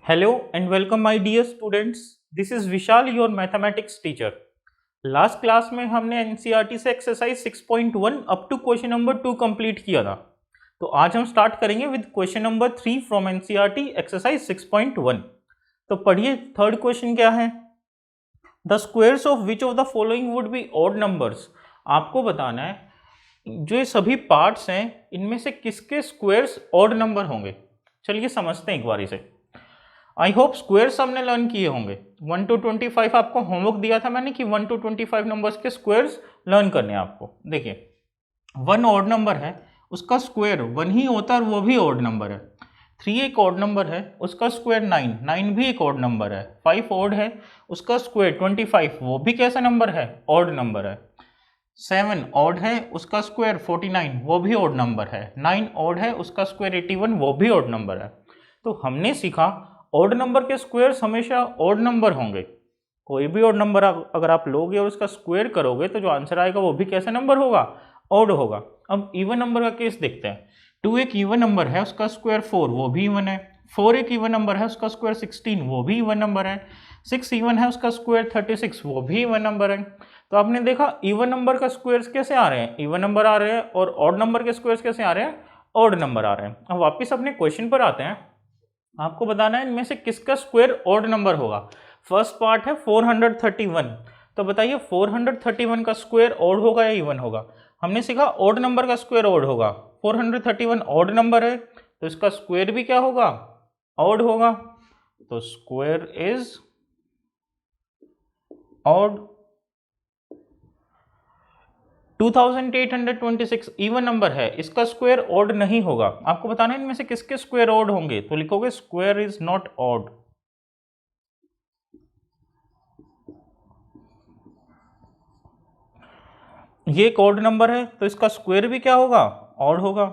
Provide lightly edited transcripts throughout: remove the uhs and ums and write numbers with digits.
Hello and welcome my dear students. This is Vishal, your mathematics teacher. Last class में हमने NCERT से exercise 6.1 up to question number 2 complete किया था। तो आज हम स्टार्ट करेंगे with question number 3 from NCERT exercise 6.1। तो पढ़िए, थर्ड क्वेश्चन क्या है। The squares of which of the following would be odd numbers. आपको बताना है जो ये सभी पार्ट्स हैं इनमें से किसके स्क्वायर्स ऑड नंबर होंगे। चलिए समझते हैं एक बार इसे। आई होप स्क्वायर्स हमने लर्न किए होंगे। 1 to 25 आपको होमवर्क दिया था मैंने कि 1 to 25 नंबर्स के स्क्वायर्स लर्न करने हैं आपको। देखिए 1 ऑड नंबर है, उसका स्क्वायर 1 ही होता है और वो भी ऑड नंबर है। 3 एक ऑड नंबर है, उसका स्क्वायर 9, 9 भी एक ऑड नंबर है। 5 ऑड है, उसका स्क्वायर 25, वो भी कैसा नंबर है, ऑड नंबर है। 7 ऑड है, उसका स्क्वायर 49, वो भी ऑड नंबर है। 9 ऑड है, उसका स्क्वायर 81, वो भी ऑड नंबर है। तो हमने सीखा ऑड नंबर के स्क्वायर्स हमेशा ऑड नंबर होंगे। कोई भी ऑड नंबर अगर आप लोगे और उसका स्क्वायर करोगे तो जो आंसर आएगा वो भी कैसा नंबर होगा, ऑड होगा। अब इवन नंबर का केस देखते हैं। 2 एक इवन नंबर है, उसका स्क्वायर 4, वो भी इवन है। 4 एक इवन नंबर है, उसका स्क्वायर 16, वो भी इवन नंबर है। 6 इवन है, उसका स्क्वायर 36, वो भी इवन नंबर है। तो आपने देखा इवन नंबर का स्क्वायर्स कैसे आ रहे हैं, इवन नंबर आ रहे हैं, और ऑड नंबर के स्क्वायर्स कैसे आ रहे हैं, ऑड नंबर आ रहे हैं। अब वापस अपने क्वेश्चन पर आते हैं। आपको बताना है इनमें से किसका स्क्वायर ऑड नंबर होगा। फर्स्ट पार्ट है 431। तो बताइए 431 का स्क्वायर ऑड होगा या इवन होगा। हमने सीखा ऑड नंबर का स्क्वायर ऑड होगा। 431 ऑड नंबर है तो इसका स्क्वायर भी क्या होगा, ऑड होगा। तो square is odd. 2826 even number है, इसका स्क्वायर ऑड नहीं होगा। आपको बताना है इनमें से किसके स्क्वायर ऑड होंगे, तो लिखोगे स्क्वायर इज नॉट ऑड। ये एक ऑड नंबर है तो इसका स्क्वायर भी क्या होगा, ऑड होगा।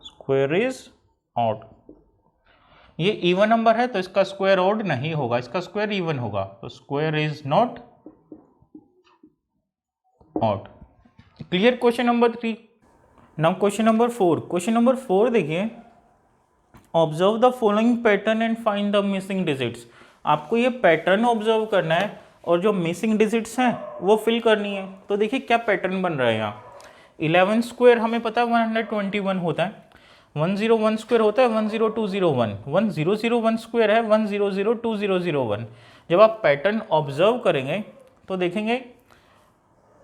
Square is odd. ये इवन नंबर है तो इसका स्क्वायर ऑड नहीं होगा, इसका स्क्वायर इवन होगा। तो square is not odd. Clear question number 3। Now question number 4। Question number 4 देखिए, observe the following pattern and find the missing digits. आपको ये पैटर्न ऑब्जर्व करना है और जो मिसिंग डिजिट्स हैं वो फिल करनी है। तो देखिए क्या पैटर्न बन रहा है यहाँ। 11 स्क्वायर हमें पता है 121 होता है। 101 स्क्वायर होता है 10201। 1001 स्क्वायर है 1002001। जब आप पैटर्न ऑब्जर्व करेंगे तो देखेंगे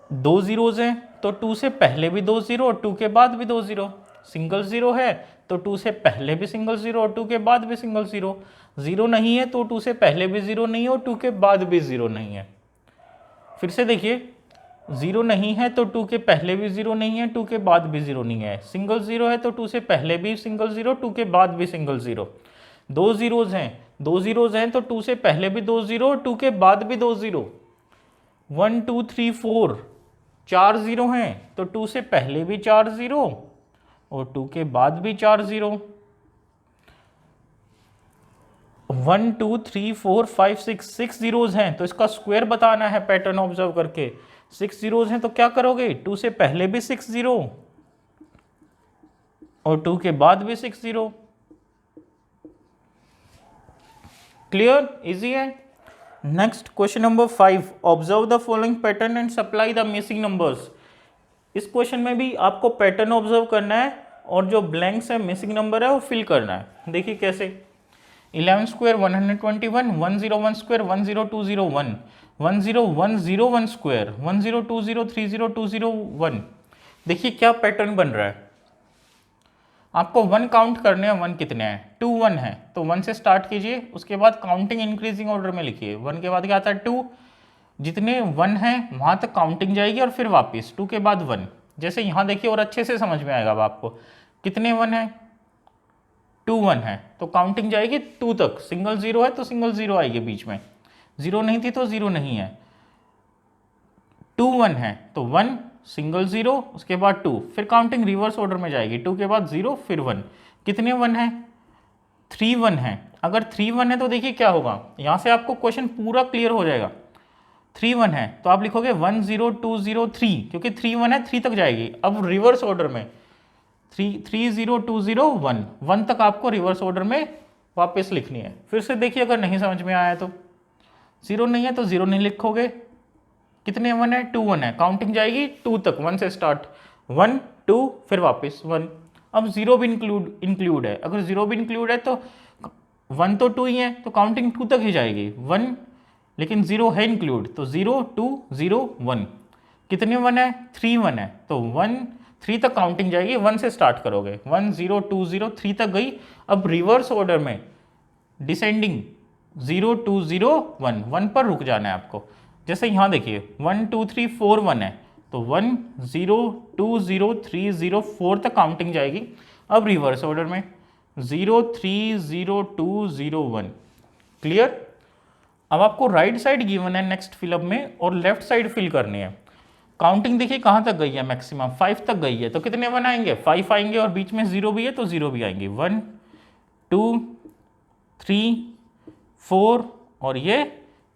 2 जीरोज हैं तो 2 से पहले भी 2 जीरो और 2 के बाद भी 2 जीरो। सिंगल जीरो है तो 2 से पहले भी सिंगल जीरो और 2 के बाद भी सिंगल जीरो। जीरो नहीं है तो 2 से पहले भी जीरो नहीं है और 2 के बाद भी जीरो नहीं है। फिर से देखिए, जीरो नहीं है तो 2 के पहले भी जीरो नहीं है, 2 के बाद भी जीरो नहीं है। सिंगल जीरो है तो 2 से पहले भी सिंगल जीरो, 2 के बाद भी सिंगल जीरो। 2 जीरोज हैं, 2 जीरोज हैं तो 2 से पहले भी 2 जीरो और 2 के बाद भी 2 जीरो। 1 2 3 4 4 जीरो हैं तो 2 से पहले भी 4 जीरो और 2 के बाद भी 4 जीरो। 1 2 3 4 5 6 जीरोज हैं तो इसका स्क्वायर बताना है पैटर्न ऑब्जर्व करके। 6 जीरोज हैं तो क्या करोगे, 2 से पहले भी 6 जीरो और 2 के बाद भी 6 जीरो। क्लियर, इजी है। Next question number 5। Observe the following pattern and supply the missing numbers. इस क्वेश्चन में भी आपको पैटर्न ऑब्जर्व करना है और जो ब्लैंक्स है मिसिंग नंबर है वो फिल करना है। देखिए कैसे। 11 स्क्वायर 121, 101 स्क्वायर 10201, 10101 स्क्वायर 102030201। देखिए क्या पैटर्न बन रहा है। आपको 1 काउंट करने हैं, 1 कितने हैं, 2 1 है तो 1 से स्टार्ट कीजिए, उसके बाद काउंटिंग इंक्रीजिंग ऑर्डर में लिखिए। 1 के बाद क्या आता है 2, जितने 1 हैं वहाँ तक काउंटिंग जाएगी और फिर वापस 2 के बाद 1। जैसे यहाँ देखिए और अच्छे से समझ में आएगा अब आपको। कितने 1 हैं, 2 1 है तो काउंटिंग जाएगी 2 तक। सिंगल जीरो है तो सिंगल जीरो आएगी बीच में, जीरो नहीं थी तो जीरो नहीं है। 2 1 है तो 1 सिंगल जीरो, उसके बाद 2, फिर काउंटिंग रिवर्स ऑर्डर में जाएगी। 2 के बाद 0 फिर 1। कितने 1 है, 3 1 है। अगर 3 1 है तो देखिए क्या होगा, यहाँ से आपको क्वेश्चन पूरा क्लियर हो जाएगा। 3 1 है तो आप लिखोगे 10203, क्योंकि 3 1 है 3 तक जाएगी। अब रिवर्स ऑर्डर में 30201 1 तक आपको रिवर्स ऑर्डर में वापस लिखनी है। फिर से देखिए, अगर नहीं समझ में आया तो 0 नहीं है तो 0 नहीं लिखोगे। कितने 1 है? 2 1 है, काउंटिंग जाएगी 2 तक, 1 से स्टार्ट, 1 2 फिर वापस 1। अब 0 भी इंक्लूड है, अगर 0 भी इंक्लूड है तो 1 तो 2 ही है तो काउंटिंग 2 तक ही जाएगी 1, लेकिन 0 है इंक्लूड तो 0 2 0 1। कितने 1 है? 3 1 है तो 1 3 तक काउंटिंग जाएगी, 1 से स्टार्ट करोगे, 1 0 2 0 3 तक गई। अब रिवर्स ऑर्डर में डिसेंडिंग 0 2 0 1 1 पर रुक जाना है आपको। जैसे यहाँ देखिए 1 2 3 4 1 है तो 1 0 2 0 3 0 4 तक काउंटिंग जाएगी। अब रिवर्स ऑर्डर में 0 3 0 2 0 1। क्लियर? अब आपको राइट साइड गिवन है नेक्स्ट फिलअप में और लेफ्ट साइड फिल करनी है। काउंटिंग देखिए कहाँ तक गई है, मैक्सिमम 5 तक गई है तो कितने 1 आएंगे? 5 आएंगे, और बीच में 0 भी है तो 0 भी आएंगे, 1 2 3 4 और ये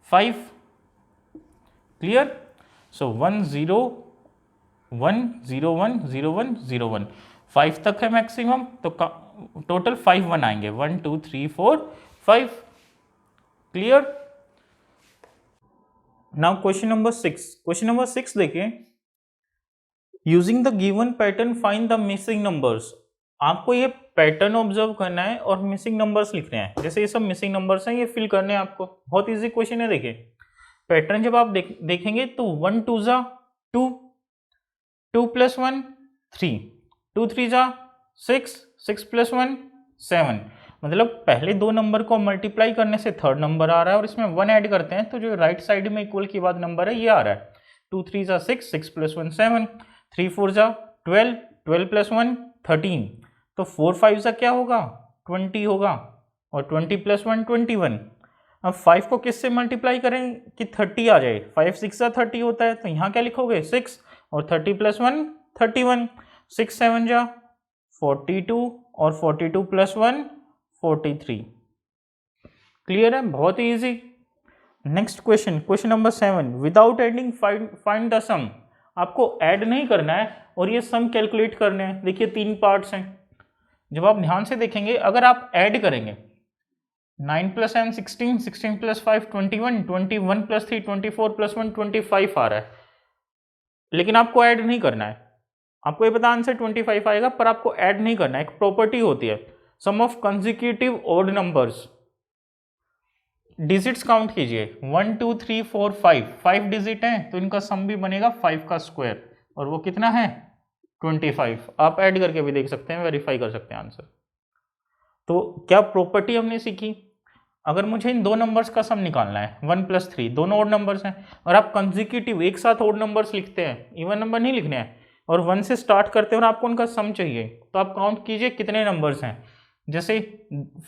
5। क्लियर? सो 1 0 1 0 1 0 1 0 1 5 तक है मैक्सिमम, तो टोटल 5 1 आएंगे, 1 2 3 4 5। Clear? Now question number 6। Question number 6 देखिए, using the given pattern find the missing numbers. आपको ये पैटर्न ऑब्जर्व करना है और मिसिंग नंबर्स लिखने हैं। जैसे ये सब मिसिंग नंबर्स हैं, ये फिल करने हैं आपको। बहुत इजी क्वेश्चन है। देखिए पैटर्न जब आप देखेंगे तो 1 2 जा 2, 2 + 1 3, 2 3 जा 6, 6 + 1 7। मतलब पहले दो नंबर को मल्टीप्लाई करने से थर्ड नंबर आ रहा है और इसमें 1 ऐड करते हैं तो जो राइट साइड में इक्वल के बाद नंबर है ये आ रहा है। 2 3 जा 6, 6 + 1 7, 3 4 जा 12, 12 + 1 13, तो 4 5 जा क्या होगा? 20 होगा, और 20 + 1 21। अब 5 को किससे मल्टीप्लाई करें कि 30 आ जाए? 5 6 जा 30 होता है, तो यहाँ क्या लिखोगे? 6, और 30 + 1 31, 6 7 जा 42, और 42 + 1 43। क्लियर है? बहुत ही easy. Next question, question number 7, without adding find the sum. आपको ऐड नहीं करना है और ये सम कैलकुलेट करने हैं। देखिए 3 पार्ट्स हैं। जब आप ध्यान से देखेंगे, अगर आप ऐड करेंगे 9 + 7 16, 16 + 5 21, 21 + 3 24 + 1 25 आ रहा है, लेकिन आपको ऐड नहीं करना है। आपको ये पता आंसर 25 आएगा, पर आपको ऐड नहीं करना है। एक प्रॉपर्टी होती है sum of consecutive odd numbers. Digits count कीजिए 1 2 3 4 5 डिजिट हैं तो इनका सम भी बनेगा 5 का स्क्वायर, और वो कितना है? 25। आप ऐड करके भी देख सकते हैं, वेरीफाई कर सकते हैं आंसर। तो क्या प्रॉपर्टी हमने सीखी? अगर मुझे इन दो नंबर्स का सम निकालना है 1 + 3, दोनों ऑड नंबर्स हैं, और आप कंसेक्यूटिव एक साथ ऑड नंबर्स लिखते हैं, इवन नंबर नहीं लिखने हैं, और 1 से स्टार्ट करते हैं और आपको उनका सम चाहिए, तो आप काउंट कीजिए कितने नंबर्स हैं। जैसे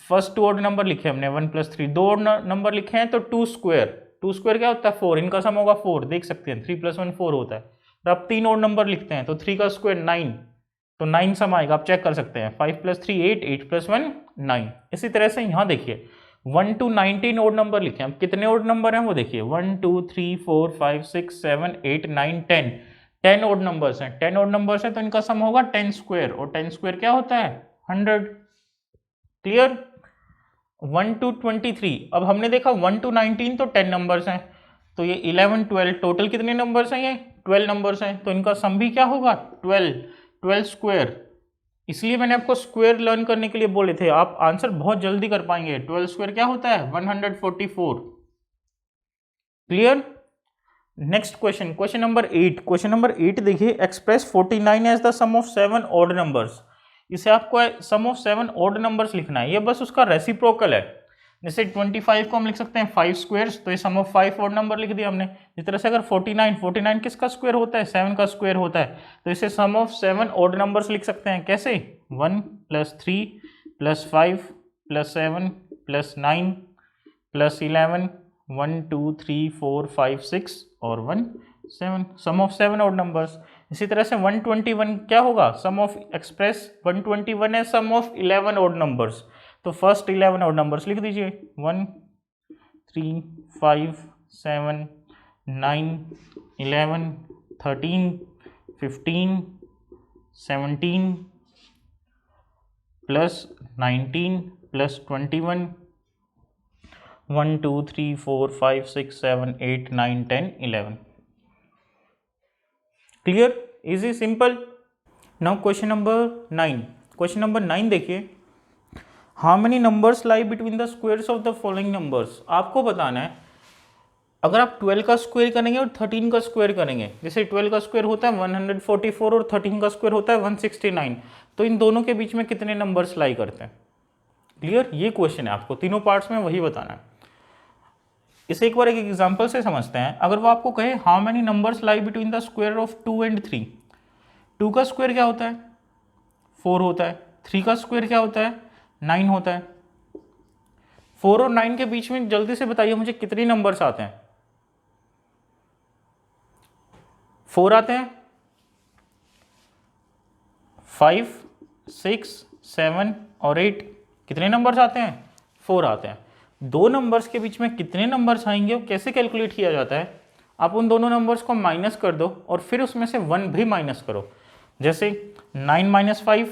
फर्स्ट 2 ऑड नंबर लिखे हमने 1 + 3, 2 ऑड नंबर लिखे हैं तो 2 स्क्वायर, 2 स्क्वायर क्या होता है? 4, इनका सम होगा 4, देख सकते हैं 3 + 1 4 होता है। और आप 3 ऑड नंबर लिखते हैं तो 3 का स्क्वायर 9, तो 9 सम आएगा, आप चेक कर सकते हैं। 5 + 3 8, 8 + 1 9। इसी तरह से यहाँ देखिए 1 to 19 ऑड नंबर लिखे हैं। अब कितने ऑड नंबर हैं वो देखिए 1 2 3 4 5 6 7 8 9 10, 10 ऑड नंबर्स हैं। 10 ऑड नंबर्स हैं तो इनका सम होगा 10 स्क्वायर, और 10 स्क्वायर क्या होता है? 100। क्लियर? 1 to 23, अब हमने देखा 1 to 19 तो 10 नंबर्स हैं, तो ये 11 12 टोटल कितने नंबर्स हैं? ये 12 नंबर्स हैं, तो इनका सम भी क्या होगा? 12, 12 स्क्वायर। इसलिए मैंने आपको स्क्वायर लर्न करने के लिए बोले थे, आप आंसर बहुत जल्दी कर पाएंगे। 12 स्क्वायर क्या होता है? 144। Clear? Next question, question number 8। Question number 8 देखिए, express 49 as the sum of 7 odd numbers. इसे आपको सम ऑफ 7 ऑड नंबर्स लिखना है, ये बस उसका रेसिप्रोकल है। जैसे 25 को हम लिख सकते हैं 5 स्क्वायर्स, तो ये सम ऑफ 5 ऑड नंबर लिख दिया हमने। इस तरह से अगर 49 किसका स्क्वायर होता है? 7 का स्क्वायर होता है, तो इसे सम ऑफ 7 ऑड नंबर्स लिख सकते हैं। कैसे? 1 + 3 + 5 + 7 + 9 + 11 1 2 3 4 5 6 और 1 7, सम ऑफ 7 ऑड नंबर्स। इसी तरह से 121 क्या होगा? सम ऑफ एक्सप्रेस 121 है सम ऑफ 11 ऑड नंबर्स, तो फर्स्ट 11 ऑड नंबर्स लिख दीजिए 1 3 5 7 9 11 13 15 17 plus 19 plus 21, 1 2 3 4 5 6 7 8 9 10 11. Clear? Easy, simple. Now question number 9. Question number 9 देखिए, how many numbers lie between the squares of the following numbers. आपको बताना है अगर आप 12 का स्क्वायर करेंगे और 13 का स्क्वायर करेंगे, जैसे 12 का स्क्वायर होता है 144 और 13 का स्क्वायर होता है 169, तो इन दोनों के बीच में कितने नंबर्स लाई करते हैं. क्लियर? ये क्वेश्चन है, आपको तीनों पार्ट्स में वही बताना है. इसे एक बार एक एग्जांपल से समझते हैं. अगर वो आपको कहे how many numbers lie between the square of 2 and 3. 2 का स्क्वायर क्या होता है? 4 होता है. 3 का स्क्वायर क्या होता है? 9 होता है. 4 और 9 के बीच में जल्दी से बताइए मुझे कितने नंबर्स आते हैं? 4 आते हैं, 5 6 7 और 8. कितने नंबर्स आते हैं? 4 आते हैं. दो नंबर्स के बीच में कितने नंबर्स आएंगे वो कैसे कैलकुलेट किया जाता है? आप उन दोनों नंबर्स को माइनस कर दो और फिर उसमें से 1 भी माइनस करो. जैसे 9 माइनस 5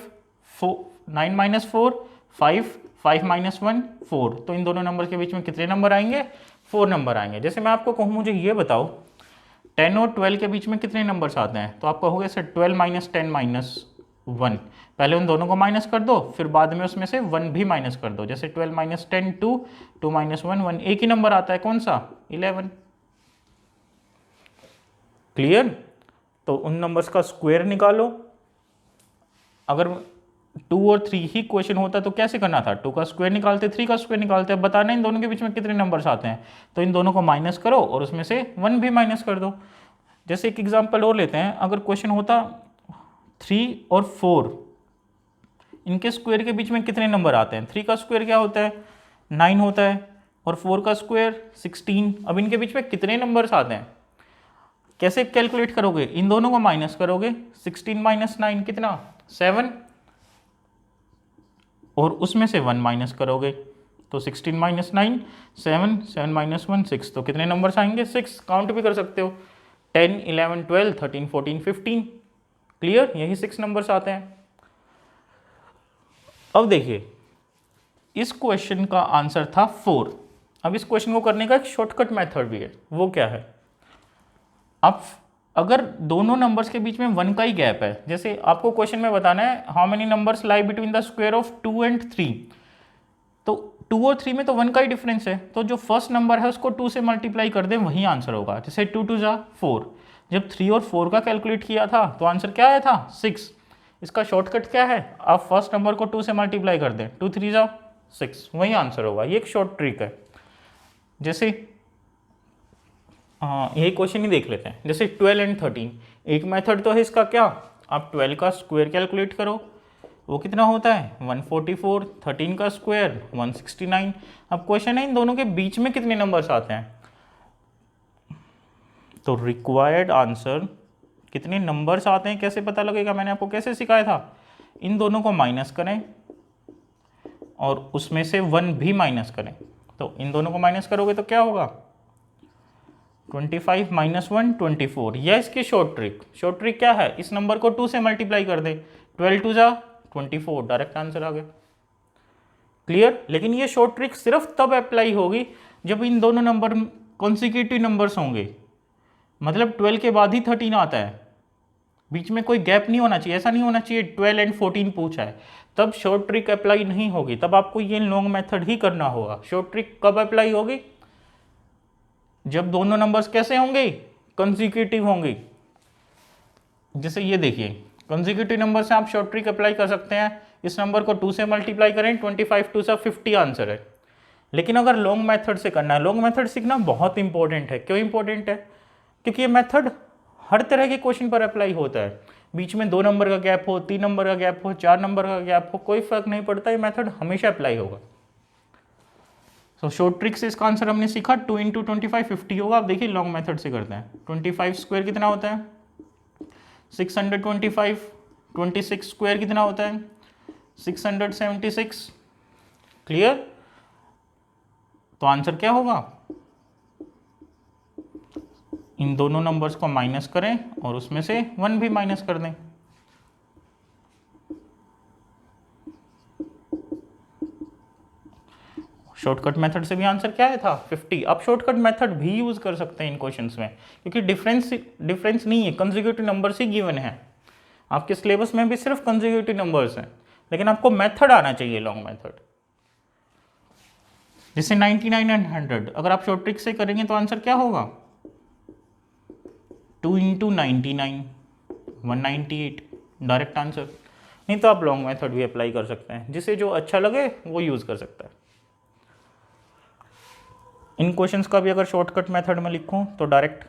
9 माइनस 4 5 5 माइनस 1 4. तो इन दोनों नंबर के बीच में कितने नंबर आएंगे? 4 नंबर आएंगे. जैसे मैं आपको कहूँ मुझे ये बताओ 10 और 12 के बीच में कितने नंबर्स आते हैं, तो आप कहोगे सर 12 माइनस 10 माइनस 1. पहले उन दोनों को माइनस कर दो, फिर बाद में उसमें से 1 भी माइनस कर दो. जैसे 12 माइनस 10 2, 2 माइनस 1 1. एक ही नंबर आता है, कौन सा? 11. क्लियर? तो उन नंबर्स का स्क्वायर निकालो. अगर 2 और 3 ही क्वेश्चन होता तो कैसे करना था? 2 का स्क्वायर निकालते, 3 का स्क्वायर निकालते. अब बताना इन दोनों के बीच में कितने नंबर्स आते हैं, तो इन दोनों को माइनस करो और उसमें से 1 भी माइनस कर दो. जैसे एक एग्जाम्पल और लेते हैं. अगर क्वेश्चन होता 3 और 4, इनके स्क्वायर के बीच में कितने नंबर आते हैं? 3 का स्क्वायर क्या होता है? 9 होता है. और 4 का स्क्वायर 16. अब इनके बीच में कितने नंबर्स आते हैं? कैसे कैलकुलेट करोगे? इन दोनों को माइनस करोगे. 16 माइनस 9 कितना? 7. और उसमें से 1 माइनस करोगे तो 16 माइनस 9 7, 7 माइनस 1 6. तो कितने नंबर्स आएंगे? 6. काउंट भी कर सकते हो, 10 11 12 13 14 15. क्लियर? यही 6 नंबर्स आते हैं. अब देखिए इस क्वेश्चन का आंसर था 4. अब इस क्वेश्चन को करने का एक शॉर्टकट मेथड भी है. वो क्या है? अब अगर दोनों नंबर्स के बीच में 1 का ही गैप है, जैसे आपको क्वेश्चन में बताना है how many numbers lie between the square of 2 and 3. तो 2 और 3 में तो 1 का ही डिफरेंस है, तो जो फर्स्ट नंबर है उसको 2 से मल्टीप्लाई कर दें, वही आंसर होगा. जैसे 2 2 जा 4. जब 3 और 4 का कैलकुलेट किया था तो आंसर क्या आया था? 6. इसका शॉर्टकट क्या है? आप फर्स्ट नंबर को 2 से मल्टीप्लाई कर दें, 2 3 जा 6, वही आंसर होगा. ये एक शॉर्ट ट्रिक है. जैसे यही क्वेश्चन ही देख लेते हैं. जैसे 12 एंड 13, एक मेथड तो है इसका. क्या? आप 12 का स्क्वायर कैलकुलेट करो, वो कितना होता है? 144. 13 का स्क्वायर 169. अब क्वेश्चन है इन दोनों के बीच में कितने नंबर्स आते हैं, तो रिक्वायर्ड आंसर कितने नंबर्स आते हैं कैसे पता लगेगा? मैंने आपको कैसे सिखाया था. इन दोनों को माइनस करें और उसमें से 1 भी माइनस करें. तो इन दोनों को माइनस करोगे तो क्या होगा? 25 माइनस 1 24. यह इसकी शॉर्ट ट्रिक. शॉर्ट ट्रिक क्या है? इस नंबर को 2 से मल्टीप्लाई कर दे, 12 2 जा 24. डायरेक्ट आंसर आ गया. क्लियर? लेकिन ये शॉर्ट ट्रिक सिर्फ तब अप्लाई होगी जब इन दोनों नंबर कॉन्सिक्यूटिव नंबर्स होंगे. मतलब 12 के बाद ही 13 आता है, बीच में कोई गैप नहीं होना चाहिए. ऐसा नहीं होना चाहिए 12 एंड 14 पूछा है, तब शॉर्ट ट्रिक अप्लाई नहीं होगी. तब आपको ये लॉन्ग मेथड ही करना होगा. शॉर्ट ट्रिक कब अप्लाई होगी? जब दोनों नंबर्स कैसे होंगे? कंसेक्यूटिव होंगे. जैसे ये देखिए कंसेक्यूटिव नंबर से आप शॉर्ट ट्रिक अप्लाई कर सकते हैं. इस नंबर को 2 से मल्टीप्लाई करें, 25 2 सा 50 आंसर है. लेकिन अगर लॉन्ग मेथड से करना है, लॉन्ग मेथड सीखना बहुत इंपॉर्टेंट है. क्यों इंपॉर्टेंट है? क्योंकि ये मेथड हर तरह के क्वेश्चन पर अप्लाई होता है. बीच में 2 नंबर का गैप हो, 3 नंबर का गैप हो, 4 नंबर का गैप हो, कोई फर्क नहीं पड़ता. ये मेथड हमेशा अप्लाई होगा. सो शॉर्ट ट्रिक से इसका आंसर हमने सीखा 2 इंटू 25 50 होगा. अब देखिए लॉन्ग मेथड से करते हैं. 25 स्क्वायर कितना होता है? 625. 26 स्क्वायर कितना होता है? 676. क्लियर? तो आंसर क्या होगा? इन दोनों नंबर्स को माइनस करें और उसमें से 1 भी माइनस कर दें. शॉर्टकट मेथड से भी आंसर क्या आया था 50। आप शॉर्टकट मेथड भी यूज़ कर सकते हैं इन क्वेश्चंस में, क्योंकि डिफरेंस नहीं है, कंसेक्यूटिव नंबर्स ही गिवन है। आपके सिलेबस में भी सिर्फ कंसेक्यूटिव नंबर्स हैं, लेकिन आपको मेथड आना चाहिए, लॉन्ग मेथड। जैसे 99 एंड 100, अगर आप शॉर्ट ट्रिक से करेंगे तो आंसर क्या होगा 2 × 99 198, डायरेक्ट आंसर। नहीं तो आप लॉन्ग मेथड भी अप्लाई कर सकते हैं, जिसे जो अच्छा लगे वो यूज़ कर सकता है। इन क्वेश्चंस का भी अगर शॉर्टकट मेथड में लिखूं तो डायरेक्ट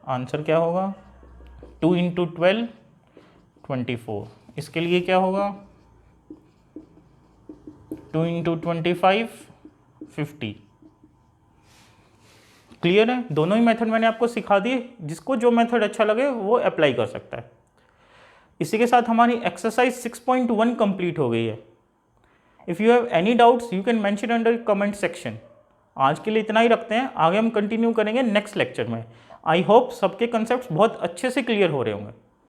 आंसर क्या होगा 2 × 12 24। इसके लिए क्या होगा 2 × 25 50। क्लियर है? दोनों ही मेथड मैंने आपको सिखा दिए, जिसको जो मेथड अच्छा लगे वो अप्लाई कर सकता है। इसी के साथ हमारी एक्सरसाइज 6.1 कंप्लीट हो गई है। If you have any doubts you can mention under comment section. आज के लिए इतना ही रखते हैं, आगे हम कंटिन्यू करेंगे नेक्स्ट लेक्चर में। आई होप सबके कंसेप्ट बहुत अच्छे से क्लियर हो रहे होंगे।